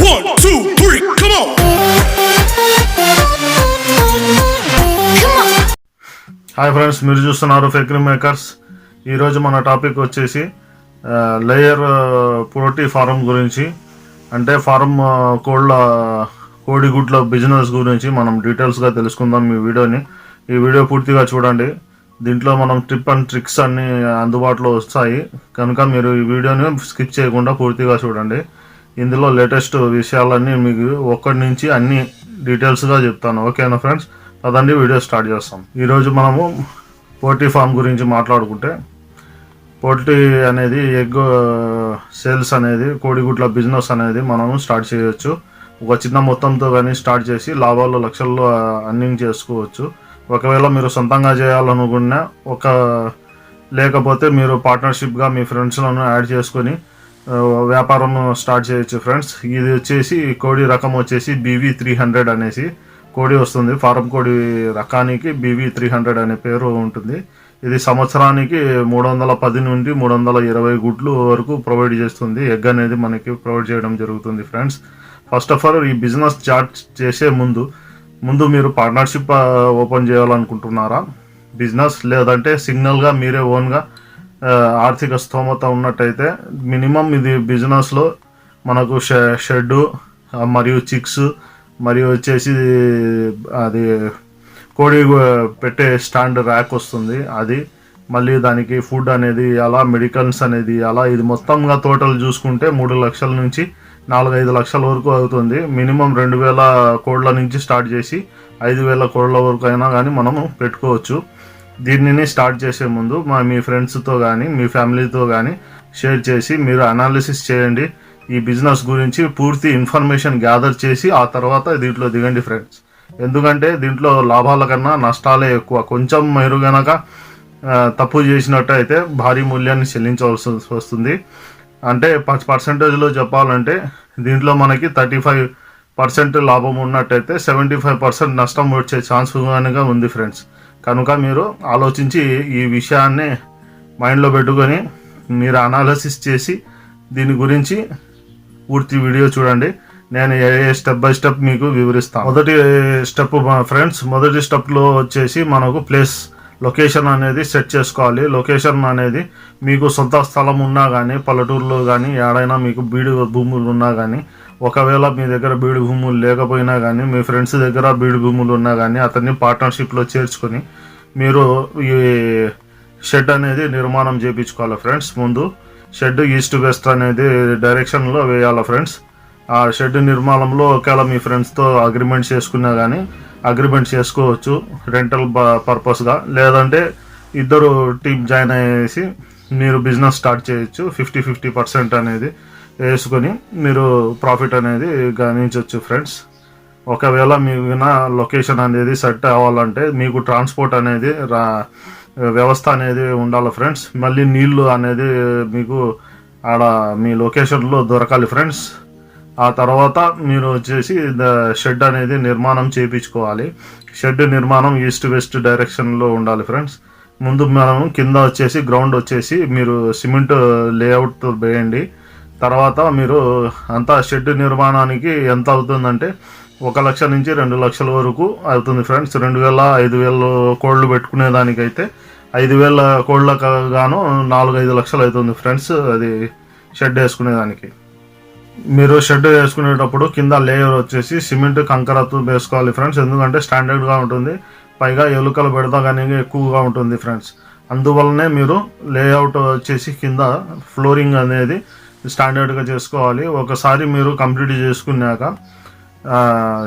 1, 2, 3, come on! Hi friends, మీరు చూస్తున్నారు ఫెక్రీ makers. ఈరోజు మన టాపిక్ వచ్చేసి లేయర్ పోల్ట్రీ ఫారం గురించి, అంటే ఫారం కోడిగుడ్ల బిజినెస్ గురించి మనం డీటెయిల్స్గా తెలుసుకుందాం. ఈ వీడియో పూర్తిగా చూడండి. దీంట్లో మనం టిప్ అండ్ ట్రిక్స్ అన్నీ అందుబాటులో వస్తాయి కనుక మీరు ఈ వీడియోని స్కిప్ చేయకుండా పూర్తిగా చూడండి. ఇందులో లేటెస్ట్ విషయాలన్నీ మీకు ఒక్కడి నుంచి అన్ని డీటెయిల్స్గా చెప్తాను. ఓకేనా ఫ్రెండ్స్, పదండి వీడియో స్టార్ట్ చేస్తాం. ఈరోజు మనము పోల్ట్రీ ఫామ్ గురించి మాట్లాడుకుంటే, పోల్ట్రీ అనేది ఎగ్ సేల్స్ అనేది, కోడిగుడ్ల బిజినెస్ అనేది మనము స్టార్ట్ చేయొచ్చు. ఒక చిన్న మొత్తంతో కానీ స్టార్ట్ చేసి లాభాలు లక్షల్లో అర్నింగ్ చేసుకోవచ్చు. ఒకవేళ మీరు సొంతంగా చేయాలనుకున్నా, లేకపోతే మీరు పార్ట్నర్షిప్గా మీ ఫ్రెండ్స్లను యాడ్ చేసుకొని వ్యాపారం స్టార్ట్ చేయొచ్చు ఫ్రెండ్స్. ఇది వచ్చేసి కోడి రకం వచ్చేసి BV300 అనేసి కోడి వస్తుంది. ఫారం కోడి రకానికి BV300 అనే పేరు ఉంటుంది. ఇది సంవత్సరానికి 310 నుండి 320 గుడ్లు వరకు ప్రొవైడ్ చేస్తుంది. ఎగ్ అనేది మనకి ప్రొవైడ్ చేయడం జరుగుతుంది ఫ్రెండ్స్. ఫస్ట్ ఆఫ్ ఆల్, ఈ బిజినెస్ స్టార్ట్ చేసే ముందు మీరు పార్ట్నర్షిప్ ఓపెన్ చేయాలనుకుంటున్నారా బిజినెస్, లేదంటే సిగ్నల్గా మీరే ఓన్గా ఆర్థిక స్తోమత ఉన్నట్టయితే మినిమం ఇది బిజినెస్లో మనకు షెడ్ మరియు చిక్స్ మరియు వచ్చేసి అది కోడి పెట్టే స్టాండ్ ర్యాక్ వస్తుంది. అది మళ్ళీ దానికి ఫుడ్ అనేది అలా, మెడికల్స్ అనేది అలా, ఇది మొత్తంగా టోటల్ చూసుకుంటే 3 లక్షల నుంచి 4-5 లక్షల వరకు అవుతుంది. మినిమం 2000 కోడ్ల నుంచి స్టార్ట్ చేసి 5000 కోడ్ల వరకు అయినా కానీ మనము పెట్టుకోవచ్చు. దీనిని స్టార్ట్ చేసే ముందు మీ ఫ్రెండ్స్తో కానీ మీ ఫ్యామిలీతో కానీ షేర్ చేసి మీరు అనాలిసిస్ చేయండి. ఈ బిజినెస్ గురించి పూర్తి ఇన్ఫర్మేషన్ గ్యాదర్ చేసి ఆ తర్వాత దీంట్లో దిగండి ఫ్రెండ్స్. ఎందుకంటే దీంట్లో లాభాల కన్నా నష్టాలే ఎక్కువ. కొంచెం మీరు గనక తప్పు చేసినట్టు అయితే భారీ మూల్యాన్ని చెల్లించవలసి వస్తుంది. అంటే పర్సెంటేజ్లో చెప్పాలంటే దీంట్లో మనకి 35% లాభం ఉన్నట్టయితే 75% నష్టం వచ్చే ఛాన్స్ కనుక ఉంది ఫ్రెండ్స్. కనుక మీరు ఆలోచించి ఈ విషయాన్ని మైండ్లో పెట్టుకొని మీరు అనాలిసిస్ చేసి దీని గురించి పూర్తి వీడియో చూడండి. నేను స్టెప్ బై స్టెప్ మీకు వివరిస్తాను. మొదటి స్టెప్ ఫ్రెండ్స్, మొదటి స్టెప్లో వచ్చేసి మనకు లొకేషన్ అనేది సెట్ చేసుకోవాలి. లొకేషన్ అనేది మీకు సొంత స్థలం ఉన్నా కానీ, పల్లెటూరులో కానీ, ఏడైనా మీకు బీడు భూములు ఉన్నా కానీ, ఒకవేళ మీ దగ్గర బీడు భూములు లేకపోయినా కానీ, మీ ఫ్రెండ్స్ దగ్గర బీడు భూములు ఉన్నా కానీ, అతన్ని పార్ట్నర్షిప్లో చేర్చుకొని మీరు ఈ షెడ్ అనేది నిర్మాణం చేయించుకోవాలి ఫ్రెండ్స్. ముందు షెడ్ ఈస్ట్ వెస్ట్ అనేది డైరెక్షన్లో వేయాలి ఫ్రెండ్స్. ఆ షెడ్ నిర్మాణంలో ఒకవేళ మీ ఫ్రెండ్స్తో అగ్రిమెంట్ చేసుకున్నా కానీ అగ్రిమెంట్ చేసుకోవచ్చు రెంటల్ పర్పస్గా, లేదంటే ఇద్దరు టీమ్ జాయిన్ అయ్యేసి మీరు బిజినెస్ స్టార్ట్ చేయొచ్చు. 50-50% అనేది వేసుకొని మీరు ప్రాఫిట్ అనేది గణించవచ్చు ఫ్రెండ్స్. ఒకవేళ మీకు లొకేషన్ అనేది సెట్ అవ్వాలంటే మీకు ట్రాన్స్పోర్ట్ అనేది వ్యవస్థ అనేది ఉండాలి ఫ్రెండ్స్. మళ్ళీ నీళ్లు అనేది మీకు ఆడ మీ లొకేషన్లో దొరకాలి ఫ్రెండ్స్. ఆ తర్వాత మీరు వచ్చేసి షెడ్ అనేది నిర్మాణం చేయించుకోవాలి. షెడ్ నిర్మాణం ఈస్ట్ వెస్ట్ డైరెక్షన్లో ఉండాలి ఫ్రెండ్స్. ముందు మనం కింద వచ్చేసి గ్రౌండ్ వచ్చేసి మీరు సిమెంట్ లేఅవుట్ వేయండి. తర్వాత మీరు అంతా షెడ్ నిర్మాణానికి ఎంత అవుతుందంటే 1 లక్ష నుంచి 2 లక్షల వరకు అవుతుంది ఫ్రెండ్స్. 2000-5000 కోళ్ళు పెట్టుకునే దానికైతే 5000 కోళ్ళకు గాను 4-5 లక్షలు అవుతుంది ఫ్రెండ్స్. అది షెడ్ వేసుకునేదానికి. మీరు షెడ్ వేసుకునేటప్పుడు కింద లేయర్ వచ్చేసి సిమెంట్ కంకరతో వేసుకోవాలి ఫ్రెండ్స్. ఎందుకంటే స్టాండర్డ్గా ఉంటుంది, పైగా ఎలుకల బెడద కానీ ఎక్కువగా ఉంటుంది ఫ్రెండ్స్. అందువల్లనే మీరు లేఅవుట్ వచ్చేసి కింద ఫ్లోరింగ్ అనేది స్టాండర్డ్గా చేసుకోవాలి. ఒకసారి మీరు కంప్లీట్ చేసుకున్నాక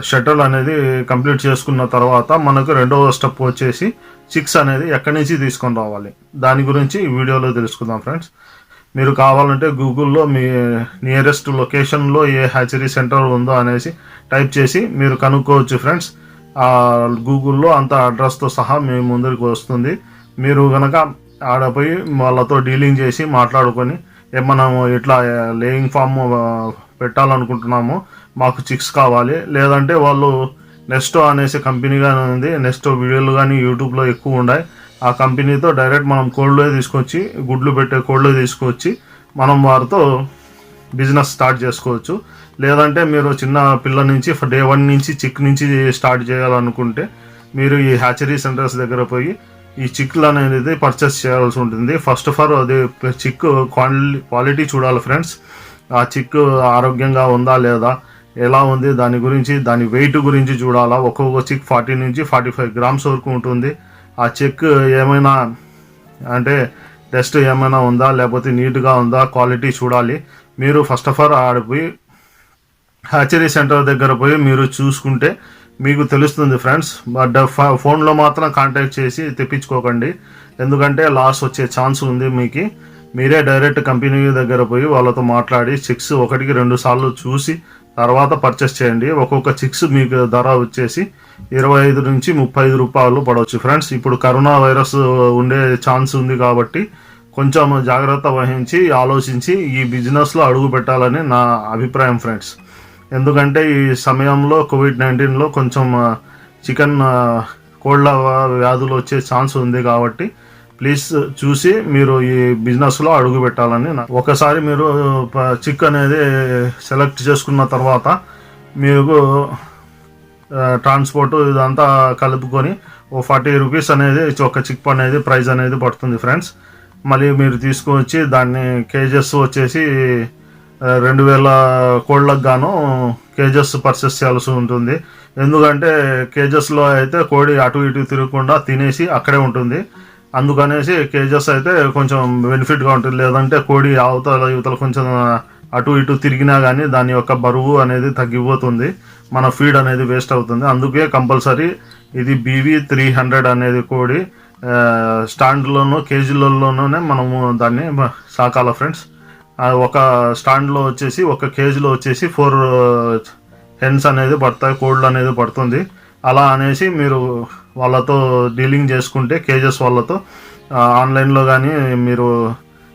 షటిల్ అనేది కంప్లీట్ చేసుకున్న తర్వాత మనకు రెండవ స్టెప్ వచ్చేసి చిక్స్ అనేది ఎక్కడి నుంచి తీసుకొని రావాలి, దాని గురించి ఈ వీడియోలో తెలుసుకుందాం ఫ్రెండ్స్. మీరు కావాలంటే గూగుల్లో మీ నియరెస్ట్ లొకేషన్లో ఏ హ్యాచరీ సెంటర్ ఉందో అనేసి టైప్ చేసి మీరు కనుక్కోవచ్చు ఫ్రెండ్స్. గూగుల్లో అంత అడ్రస్తో సహా మీ ముందరికి వస్తుంది. మీరు కనుక ఆడపోయి వాళ్ళతో డీలింగ్ చేసి మాట్లాడుకొని మనము ఇట్లా లేయింగ్ ఫామ్ పెట్టాలనుకుంటున్నాము, మాకు చిక్స్ కావాలి, లేదంటే వాళ్ళు నెక్స్ట్ అనేసి కంపెనీగానే ఉంది, నెక్స్ట్ వీడియోలు కానీ యూట్యూబ్లో ఎక్కువ ఉన్నాయి, ఆ కంపెనీతో డైరెక్ట్ మనం కోళ్ళే తీసుకొచ్చి గుడ్లు పెట్టే కోళ్ళే తీసుకొచ్చి మనం వారితో బిజినెస్ స్టార్ట్ చేసుకోవచ్చు. లేదంటే మీరు చిన్న పిల్ల నుంచి డే 1 నుంచి చిక్ నుంచి స్టార్ట్ చేయాలనుకుంటే మీరు ఈ హ్యాచరీ సెంటర్స్ దగ్గర పోయి ఈ చిక్కులు అనేది పర్చేస్ చేయాల్సి ఉంటుంది. ఫస్ట్ ఆఫ్ ఆల్ అది చిక్ క్వాలిటీ చూడాలి ఫ్రెండ్స్. ఆ చిక్ ఆరోగ్యంగా ఉందా లేదా, ఎలా ఉంది దాని గురించి, దాని వెయిట్ గురించి చూడాలా. ఒక్కొక్క చిక్ 40 నుంచి 45 గ్రామ్స్ వరకు ఉంటుంది. ఆ చెక్ ఏమైనా అంటే టెస్ట్ ఏమైనా ఉందా లేకపోతే నీట్గా ఉందా, క్వాలిటీ చూడాలి. మీరు ఫస్ట్ ఆఫ్ ఆల్ ఆడిపోయి హ్యాచరీ సెంటర్ దగ్గర పోయి మీరు చూసుకుంటే మీకు తెలుస్తుంది ఫ్రెండ్స్. బట్ ఫోన్లో మాత్రం కాంటాక్ట్ చేసి తెప్పించుకోకండి, ఎందుకంటే లాస్ వచ్చే ఛాన్స్ ఉంది మీకు. మీరే డైరెక్ట్ కంపెనీ దగ్గర పోయి వాళ్ళతో మాట్లాడి చిక్స్ 1-2 సార్లు చూసి తర్వాత పర్చేస్ చేయండి. ఒక్కొక్క చిక్స్ మీకు ధర వచ్చేసి 25 నుంచి 35 రూపాయలు పడవచ్చు ఫ్రెండ్స్. ఇప్పుడు కరోనా వైరస్ ఉండే ఛాన్స్ ఉంది కాబట్టి కొంచెం జాగ్రత్త వహించి ఆలోచించి ఈ బిజినెస్లో అడుగు పెట్టాలని నా అభిప్రాయం ఫ్రెండ్స్. ఎందుకంటే ఈ సమయంలో కోవిడ్-19లో కొంచెం చికెన్ కోళ్ళ వ్యాధులు వచ్చే ఛాన్స్ ఉంది కాబట్టి ప్లీజ్ చూసి మీరు ఈ బిజినెస్లో అడుగు పెట్టాలని. ఒకసారి మీరు చిక్ అనేది సెలెక్ట్ చేసుకున్న తర్వాత మీకు ట్రాన్స్పోర్ట్ ఇదంతా కలుపుకొని ఓ 40 రూపీస్ అనేది ఒక చిక్ అనేది ప్రైస్ అనేది పడుతుంది ఫ్రెండ్స్. మళ్ళీ మీరు తీసుకొచ్చి దాన్ని కేజెస్ వచ్చేసి 2000 కోళ్ళకు గాను కేజెస్ పర్చేస్ చేయాల్సి ఉంటుంది. ఎందుకంటే కేజెస్లో అయితే కోడి అటు ఇటు తిరగకుండా తినేసి అక్కడే ఉంటుంది. అందుకనేసి కేజెస్ అయితే కొంచెం బెనిఫిట్గా ఉంటుంది. లేదంటే కోడి యువతల కొంచెం అటు ఇటు తిరిగినా కానీ దాని యొక్క బరువు అనేది తగ్గిపోతుంది, మన ఫీడ్ అనేది వేస్ట్ అవుతుంది. అందుకే కంపల్సరీ ఇది BV 300 అనేది కోడి స్టాండ్లోనూ కేజీలలోనే మనము దాన్ని సాకాల ఫ్రెండ్స్. ఒక స్టాండ్లో వచ్చేసి ఒక కేజీలో వచ్చేసి 4 హెన్స్ అనేది పడతాయి, కోళ్ళు అనేది పడుతుంది. అలా అనేసి మీరు వాళ్ళతో డీలింగ్ చేసుకుంటే కేజెస్ వాళ్ళతో ఆన్లైన్లో కానీ మీరు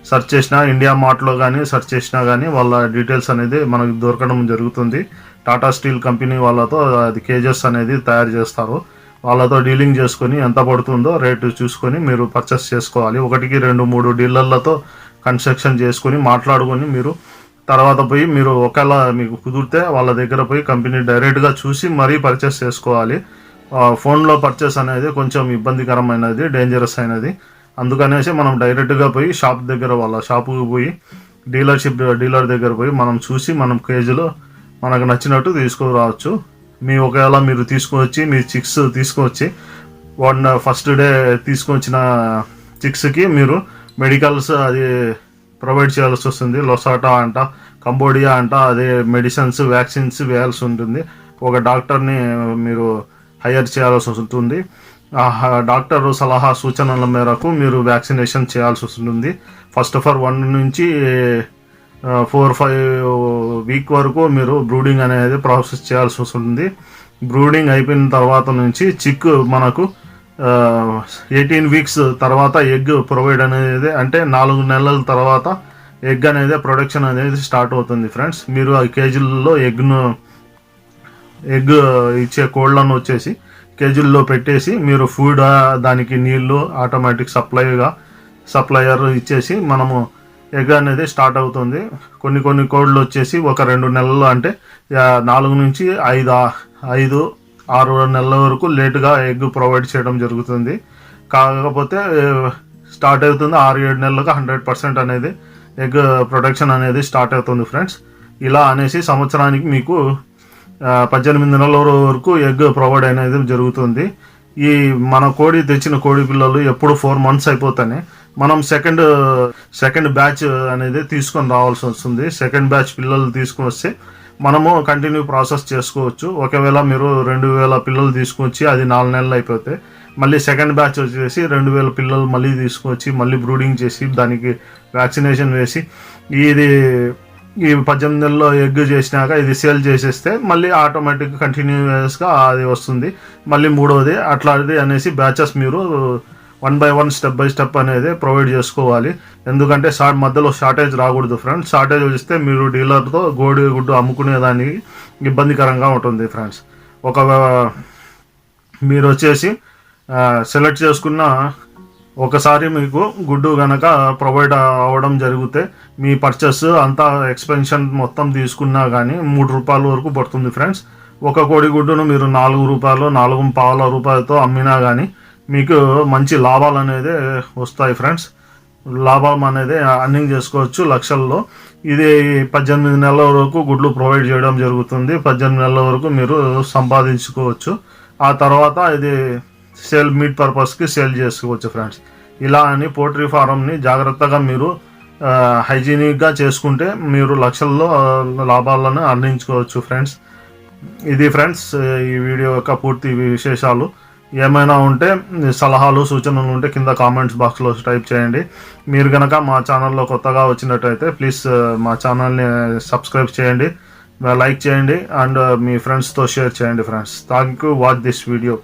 సెర్చ్ చేసినా, ఇండియా మార్ట్లో కానీ సెర్చ్ చేసినా కానీ వాళ్ళ డీటెయిల్స్ అనేది మనకు దొరకడం జరుగుతుంది. టాటా స్టీల్ కంపెనీ వాళ్ళతో అది కేజెస్ అనేది తయారు చేస్తారు. వాళ్ళతో డీలింగ్ చేసుకొని ఎంత పడుతుందో రేటు చూసుకొని మీరు పర్చేస్ చేసుకోవాలి. 1-2-3 డీలర్లతో కన్స్ట్రక్షన్ చేసుకొని మాట్లాడుకొని మీరు తర్వాత పోయి మీరు ఒకవేళ మీకు కుదిరితే వాళ్ళ దగ్గర పోయి కంపెనీ డైరెక్ట్గా చూసి మరీ పర్చేస్ చేసుకోవాలి. ఫోన్లో పర్చేస్ అనేది కొంచెం ఇబ్బందికరమైనది, డేంజరస్ అయినది. అందుకనేసి మనం డైరెక్ట్గా పోయి షాప్ దగ్గర వాళ్ళ షాపుకి పోయి డీలర్ దగ్గర పోయి మనం చూసి మనం కేజీలో మనకు నచ్చినట్టు తీసుకురావచ్చు. ఒకవేళ మీరు తీసుకువచ్చి మీ చిక్స్ తీసుకువచ్చి ఫస్ట్ డే తీసుకొచ్చిన చిక్స్కి మీరు మెడికల్స్ అది ప్రొవైడ్ చేయాల్సి వస్తుంది. లొసాటా అంట, కంబోడియా అంట, అదే మెడిసిన్స్ వ్యాక్సిన్స్ వేయాల్సి ఉంటుంది. ఒక డాక్టర్ని మీరు హైర్ చేయాల్సి వస్తుంది. డాక్టర్ సలహా సూచనల మేరకు మీరు వ్యాక్సినేషన్ చేయాల్సి వస్తుంది. ఫస్ట్ ఆఫ్ ఆల్ 1 నుంచి 4-5 వీక్ వరకు మీరు బ్రూడింగ్ అనేది ప్రాసెస్ చేయాల్సి వస్తుంది. బ్రూడింగ్ అయిపోయిన తర్వాత నుంచి చిక్ మనకు 18 వీక్స్ తర్వాత ఎగ్ ప్రొవైడ్ అనేది, అంటే 4 నెలల తర్వాత ఎగ్ అనేది ప్రొడక్షన్ అనేది స్టార్ట్ అవుతుంది ఫ్రెండ్స్. మీరు ఆ కేజీల్లో ఎగ్ ఇచ్చే కోళ్ళను వచ్చేసి కేజీల్లో పెట్టేసి మీరు ఫుడ్ దానికి నీళ్లు ఆటోమేటిక్ సప్లయర్ ఇచ్చేసి మనము ఎగ్ అనేది స్టార్ట్ అవుతుంది. కొన్ని కోళ్ళు వచ్చేసి ఒక 2 నెలలు అంటే 4 నుంచి 5-6 నెలల వరకు లేటుగా ఎగ్ ప్రొవైడ్ చేయడం జరుగుతుంది. కాకపోతే స్టార్ట్ అవుతుంది 6-7 నెలలకు 100% అనేది ఎగ్ ప్రొడక్షన్ అనేది స్టార్ట్ అవుతుంది ఫ్రెండ్స్. ఇలా అనేసి సంవత్సరానికి మీకు 18 నెలల వరకు ఎగ్ ప్రొవైడ్ అనేది జరుగుతుంది. ఈ మన కోడి తెచ్చిన కోడి పిల్లలు ఎప్పుడు 4 months అయిపోతానే మనం సెకండ్ బ్యాచ్ అనేది తీసుకొని రావాల్సి వస్తుంది. సెకండ్ బ్యాచ్ పిల్లలు తీసుకుని వస్తే మనము కంటిన్యూ ప్రాసెస్ చేసుకోవచ్చు. ఒకవేళ మీరు 2000 పిల్లలు తీసుకొచ్చి అది 4 నెలలు అయిపోతే మళ్ళీ సెకండ్ బ్యాచ్ వచ్చేసి 2000 పిల్లలు మళ్ళీ తీసుకొచ్చి మళ్ళీ బ్రూడింగ్ చేసి దానికి వ్యాక్సినేషన్ వేసి ఈ 18 నెలల్లో ఎగ్ చేసినాక ఇది సేల్ చేసేస్తే మళ్ళీ ఆటోమేటిక్గా కంటిన్యూస్గా అది వస్తుంది. మళ్ళీ మూడవది అట్లాంటిది అనేసి బ్యాచెస్ మీరు 1 by 1 స్టెప్ బై స్టెప్ అనేది ప్రొవైడ్ చేసుకోవాలి. ఎందుకంటే మధ్యలో షార్టేజ్ రాకూడదు ఫ్రెండ్స్. షార్టేజ్ వస్తే మీరు డీలర్తో గుడ్డు అమ్ముకునేదానికి ఇబ్బందికరంగా ఉంటుంది ఫ్రెండ్స్. మీరు వచ్చేసి సెలెక్ట్ చేసుకున్న ఒకసారి మీకు గుడ్డు కనుక ప్రొవైడ్ అవ్వడం జరిగితే మీ పర్చేస్ అంతా ఎక్స్పెన్షన్ మొత్తం తీసుకున్నా కానీ 3 రూపాయల వరకు పడుతుంది ఫ్రెండ్స్. ఒక కోడి గుడ్డును మీరు 4 రూపాయలు 4.25 రూపాయలతో అమ్మినా కానీ మీకు మంచి లాభాలు అనేది వస్తాయి ఫ్రెండ్స్. లాభం అనేది అర్నింగ్ చేసుకోవచ్చు లక్షల్లో. ఇది 18 నెలల వరకు గుడ్లు ప్రొవైడ్ చేయడం జరుగుతుంది. 18 నెలల వరకు మీరు సంపాదించుకోవచ్చు. ఆ తర్వాత ఇది సేల్ మీట్ పర్పస్కి సేల్ చేసుకోవచ్చు ఫ్రెండ్స్. ఇలా అని పోల్ట్రీ ఫారంని జాగ్రత్తగా మీరు హైజీనిక్గా చేసుకుంటే మీరు లక్షల్లో లాభాలను అందించుకోవచ్చు ఫ్రెండ్స్. ఇది ఫ్రెండ్స్ ఈ వీడియో యొక్క పూర్తి విశేషాలు. ఏమైనా ఉంటే సలహాలు సూచనలు ఉంటే కింద కామెంట్స్ బాక్స్లో టైప్ చేయండి. మీరు కనుక మా ఛానల్లో కొత్తగా వచ్చినట్టయితే ప్లీజ్ మా ఛానల్ని సబ్స్క్రైబ్ చేయండి, లైక్ చేయండి అండ్ మీ ఫ్రెండ్స్తో షేర్ చేయండి friends. Thank you watch this video.